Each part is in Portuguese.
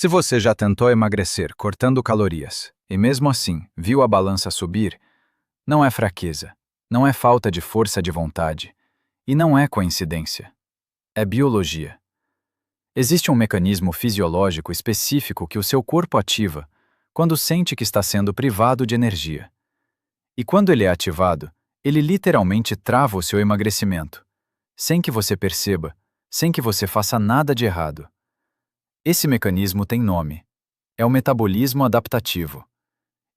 Se você já tentou emagrecer cortando calorias e mesmo assim viu a balança subir, não é fraqueza, não é falta de força de vontade e não é coincidência. É biologia. Existe um mecanismo fisiológico específico que o seu corpo ativa quando sente que está sendo privado de energia. E quando ele é ativado, ele literalmente trava o seu emagrecimento, sem que você perceba, sem que você faça nada de errado. Esse mecanismo tem nome. É o metabolismo adaptativo.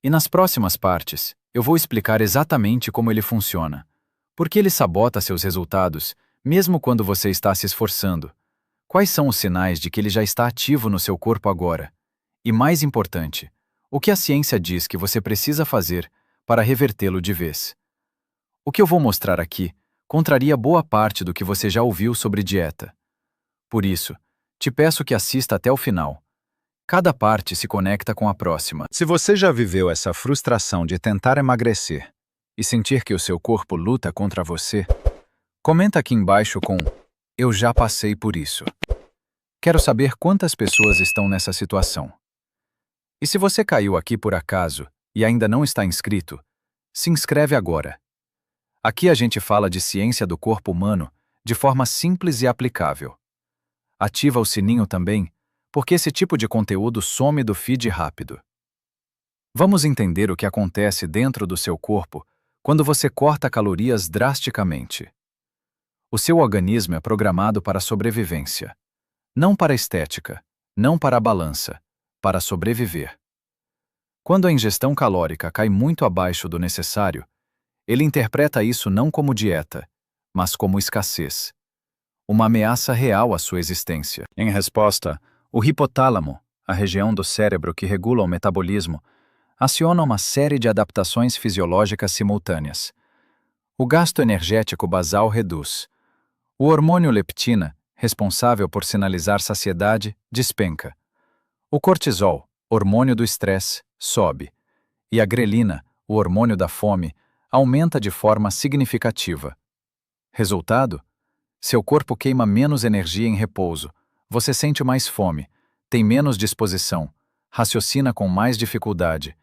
E nas próximas partes, eu vou explicar exatamente como ele funciona, por que ele sabota seus resultados, mesmo quando você está se esforçando. Quais são os sinais de que ele já está ativo no seu corpo agora? E mais importante, o que a ciência diz que você precisa fazer para revertê-lo de vez? O que eu vou mostrar aqui contraria boa parte do que você já ouviu sobre dieta. Por isso, te peço que assista até o final. Cada parte se conecta com a próxima. Se você já viveu essa frustração de tentar emagrecer e sentir que o seu corpo luta contra você, comenta aqui embaixo com "Eu já passei por isso". Quero saber quantas pessoas estão nessa situação. E se você caiu aqui por acaso e ainda não está inscrito, se inscreve agora. Aqui a gente fala de ciência do corpo humano de forma simples e aplicável. Ativa o sininho também, porque esse tipo de conteúdo some do feed rápido. Vamos entender o que acontece dentro do seu corpo quando você corta calorias drasticamente. O seu organismo é programado para a sobrevivência. Não para a estética, não para a balança, para sobreviver. Quando a ingestão calórica cai muito abaixo do necessário, ele interpreta isso não como dieta, mas como escassez. Uma ameaça real à sua existência. Em resposta, o hipotálamo, a região do cérebro que regula o metabolismo, aciona uma série de adaptações fisiológicas simultâneas. O gasto energético basal reduz. O hormônio leptina, responsável por sinalizar saciedade, despenca. O cortisol, hormônio do estresse, sobe. E a grelina, o hormônio da fome, aumenta de forma significativa. Resultado? Seu corpo queima menos energia em repouso, você sente mais fome, tem menos disposição, raciocina com mais dificuldade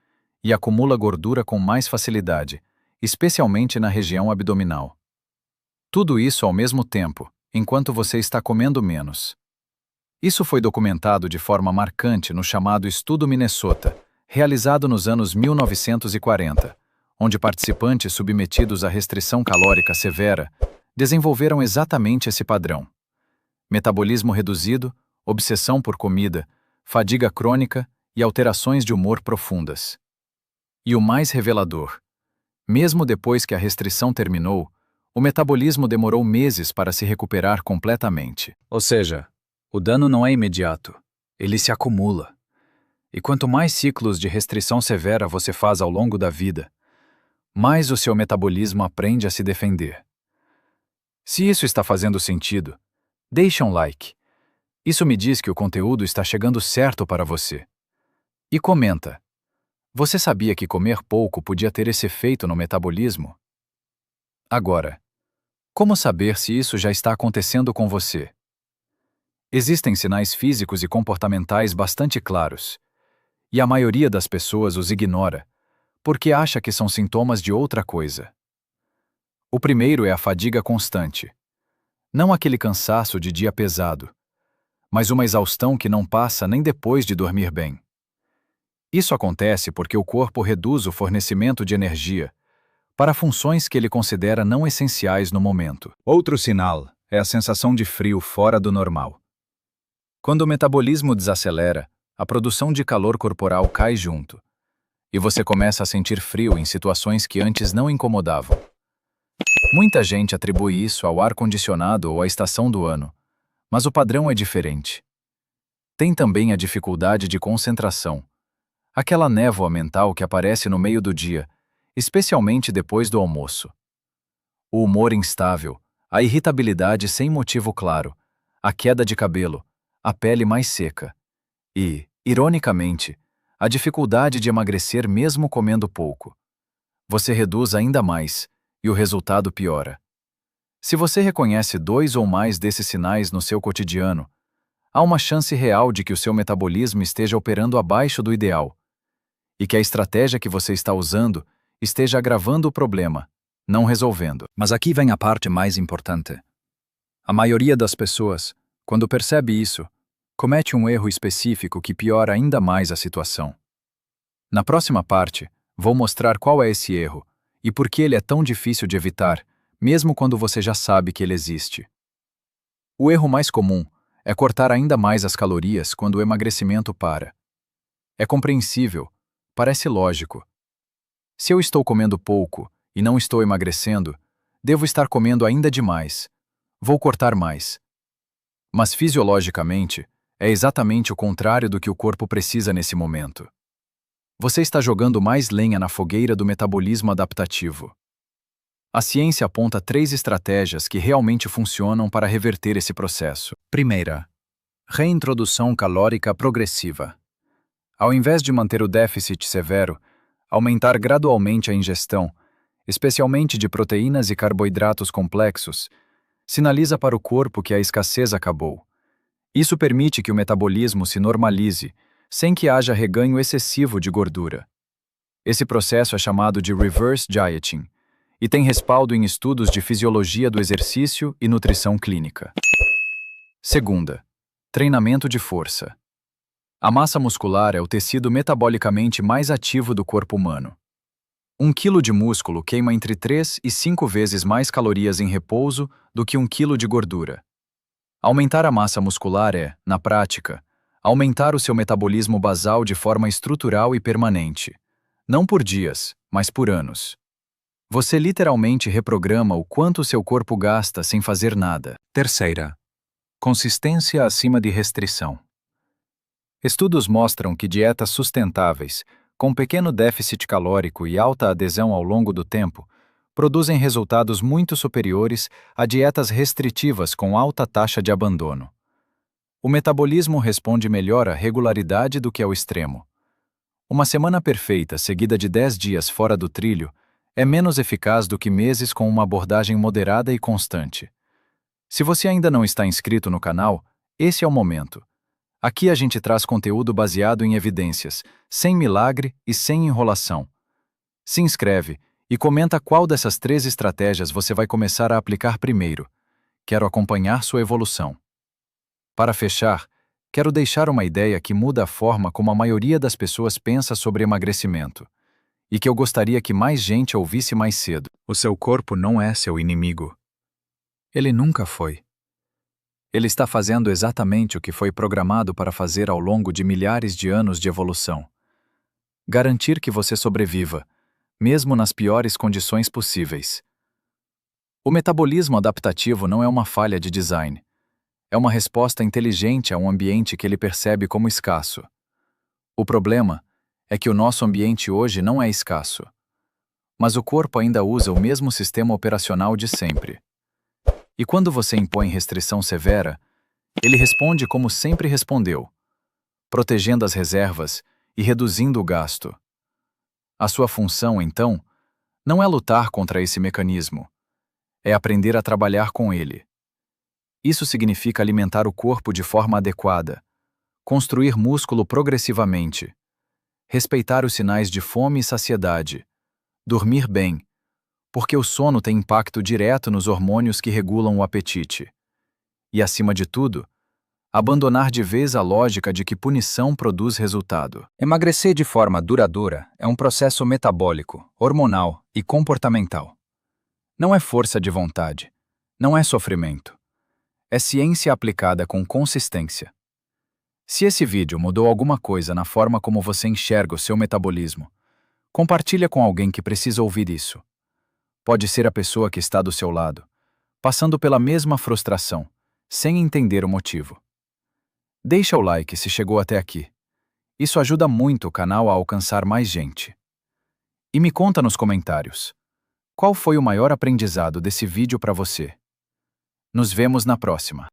e acumula gordura com mais facilidade, especialmente na região abdominal. Tudo isso ao mesmo tempo, enquanto você está comendo menos. Isso foi documentado de forma marcante no chamado Estudo Minnesota, realizado nos anos 1940, onde participantes submetidos à restrição calórica severa desenvolveram exatamente esse padrão. Metabolismo reduzido, obsessão por comida, fadiga crônica e alterações de humor profundas. E o mais revelador, mesmo depois que a restrição terminou, o metabolismo demorou meses para se recuperar completamente. Ou seja, o dano não é imediato, ele se acumula. E quanto mais ciclos de restrição severa você faz ao longo da vida, mais o seu metabolismo aprende a se defender. Se isso está fazendo sentido, deixa um like. Isso me diz que o conteúdo está chegando certo para você. E comenta. Você sabia que comer pouco podia ter esse efeito no metabolismo? Agora, como saber se isso já está acontecendo com você? Existem sinais físicos e comportamentais bastante claros, e a maioria das pessoas os ignora, porque acha que são sintomas de outra coisa. O primeiro é a fadiga constante. Não aquele cansaço de dia pesado, mas uma exaustão que não passa nem depois de dormir bem. Isso acontece porque o corpo reduz o fornecimento de energia para funções que ele considera não essenciais no momento. Outro sinal é a sensação de frio fora do normal. Quando o metabolismo desacelera, a produção de calor corporal cai junto, e você começa a sentir frio em situações que antes não incomodavam. Muita gente atribui isso ao ar-condicionado ou à estação do ano, mas o padrão é diferente. Tem também a dificuldade de concentração, aquela névoa mental que aparece no meio do dia, especialmente depois do almoço. O humor instável, a irritabilidade sem motivo claro, a queda de cabelo, a pele mais seca e, ironicamente, a dificuldade de emagrecer mesmo comendo pouco. Você reduz ainda mais e o resultado piora. Se você reconhece 2 ou mais desses sinais no seu cotidiano, há uma chance real de que o seu metabolismo esteja operando abaixo do ideal e que a estratégia que você está usando esteja agravando o problema, não resolvendo. Mas aqui vem a parte mais importante. A maioria das pessoas, quando percebe isso, comete um erro específico que piora ainda mais a situação. Na próxima parte, vou mostrar qual é esse erro e por que ele é tão difícil de evitar, mesmo quando você já sabe que ele existe. O erro mais comum é cortar ainda mais as calorias quando o emagrecimento para. É compreensível, parece lógico. Se eu estou comendo pouco e não estou emagrecendo, devo estar comendo ainda demais. Vou cortar mais. Mas fisiologicamente, é exatamente o contrário do que o corpo precisa nesse momento. Você está jogando mais lenha na fogueira do metabolismo adaptativo. A ciência aponta 3 estratégias que realmente funcionam para reverter esse processo. Primeira, reintrodução calórica progressiva. Ao invés de manter o déficit severo, aumentar gradualmente a ingestão, especialmente de proteínas e carboidratos complexos, sinaliza para o corpo que a escassez acabou. Isso permite que o metabolismo se normalize, sem que haja reganho excessivo de gordura. Esse processo é chamado de reverse dieting e tem respaldo em estudos de fisiologia do exercício e nutrição clínica. Segunda, treinamento de força. A massa muscular é o tecido metabolicamente mais ativo do corpo humano. 1 quilo de músculo queima entre 3 e 5 vezes mais calorias em repouso do que 1 quilo de gordura. Aumentar a massa muscular é, na prática, aumentar o seu metabolismo basal de forma estrutural e permanente. Não por dias, mas por anos. Você literalmente reprograma o quanto o seu corpo gasta sem fazer nada. Terceira, consistência acima de restrição. Estudos mostram que dietas sustentáveis, com pequeno déficit calórico e alta adesão ao longo do tempo, produzem resultados muito superiores a dietas restritivas com alta taxa de abandono. O metabolismo responde melhor à regularidade do que ao extremo. Uma semana perfeita seguida de 10 dias fora do trilho é menos eficaz do que meses com uma abordagem moderada e constante. Se você ainda não está inscrito no canal, esse é o momento. Aqui a gente traz conteúdo baseado em evidências, sem milagre e sem enrolação. Se inscreve e comenta qual dessas 3 estratégias você vai começar a aplicar primeiro. Quero acompanhar sua evolução. Para fechar, quero deixar uma ideia que muda a forma como a maioria das pessoas pensa sobre emagrecimento, e que eu gostaria que mais gente ouvisse mais cedo. O seu corpo não é seu inimigo. Ele nunca foi. Ele está fazendo exatamente o que foi programado para fazer ao longo de milhares de anos de evolução. Garantir que você sobreviva, mesmo nas piores condições possíveis. O metabolismo adaptativo não é uma falha de design. É uma resposta inteligente a um ambiente que ele percebe como escasso. O problema é que o nosso ambiente hoje não é escasso. Mas o corpo ainda usa o mesmo sistema operacional de sempre. E quando você impõe restrição severa, ele responde como sempre respondeu, protegendo as reservas e reduzindo o gasto. A sua função, então, não é lutar contra esse mecanismo, é aprender a trabalhar com ele. Isso significa alimentar o corpo de forma adequada, construir músculo progressivamente, respeitar os sinais de fome e saciedade, dormir bem, porque o sono tem impacto direto nos hormônios que regulam o apetite. E, acima de tudo, abandonar de vez a lógica de que punição produz resultado. Emagrecer de forma duradoura é um processo metabólico, hormonal e comportamental. Não é força de vontade, não é sofrimento. É ciência aplicada com consistência. Se esse vídeo mudou alguma coisa na forma como você enxerga o seu metabolismo, compartilha com alguém que precisa ouvir isso. Pode ser a pessoa que está do seu lado, passando pela mesma frustração, sem entender o motivo. Deixa o like se chegou até aqui. Isso ajuda muito o canal a alcançar mais gente. E me conta nos comentários, qual foi o maior aprendizado desse vídeo para você? Nos vemos na próxima.